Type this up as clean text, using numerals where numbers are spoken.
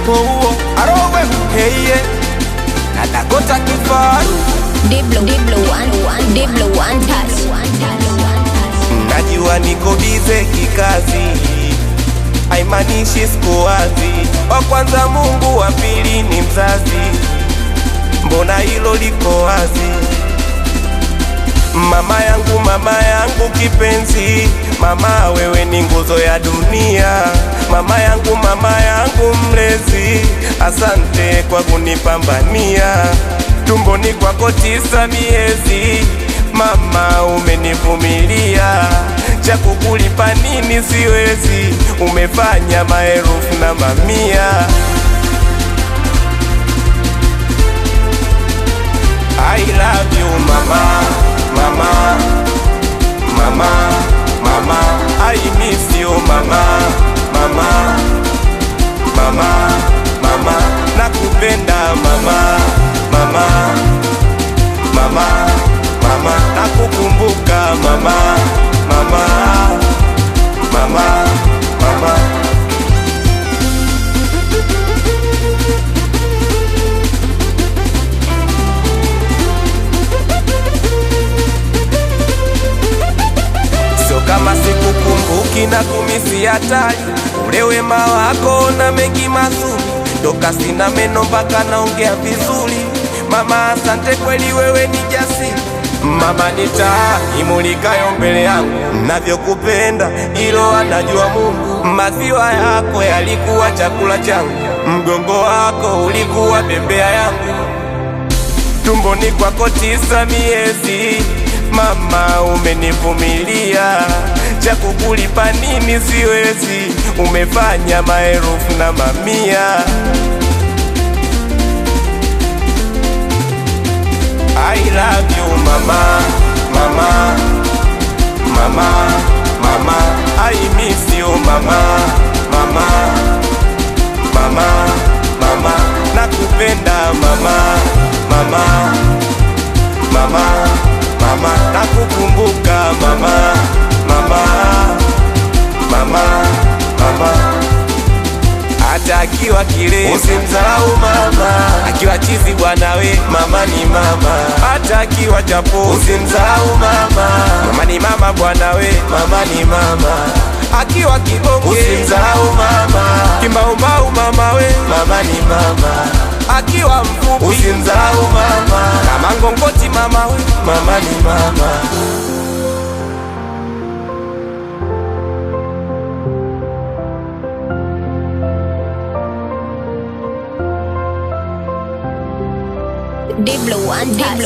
Arowe heye na Dakota kifaru Deep blue one touch. najua niko bize kikazi, haimanishi siku wazi. Wa kwanza Mungu, wa pili ni mzazi, mbona hilo liko wazi? Mama yangu kipenzi, mama wewe ni nguzo ya dunia. Mama yangu mlezi, asante kwa kunipambania. Tumboni kwako 9 miezi, mama umenivumilia. Cha kukulipa nini siwezi, umefanya maelfu na mamia. I love you mama, mama, mama, mama. I miss you mama, mama, mama, mama. Nakupenda mama, mama, mama, mama. Nakukumbuka mama, mama, mama, mama. Kama sikukumbuki na kumisi hatari, ule wema wako na mengi mazuri, toka sina meno mpaka naongea vizuri. Mama asante kweli, wewe ni jasiri. Mama ni taa imulikayo mbele yangu, navyokupenda hilo anajua Mungu. Maziwa yako yalikuwa chakula changu, mgongo wako ulikuwa bembea yangu. Tumboni kwako 9 miezi, mama umenivumilia. Cha kukulipa nini siwezi, umefanya maelfu na mamia. I love you mama, mama, mama, mama. I miss you mama, mama, mama, mama. Nakupenda mama, mama, mama, mama. Nakukumbuka mama, mama, mama, mama. Hata akiwa kile usimdharau mama, akiwa chizi bwana we mama ni mama. Hata akiwa chapo usimdharau mama, mama ni mama bwana we mama ni mama. Akiwa kibonge usimdharau mama, kimbaumbau mama we mama ni mama. Akiwa mfupi usimdharau mama, kama ngongoti mama we mama ni mama. Deep blue one touch.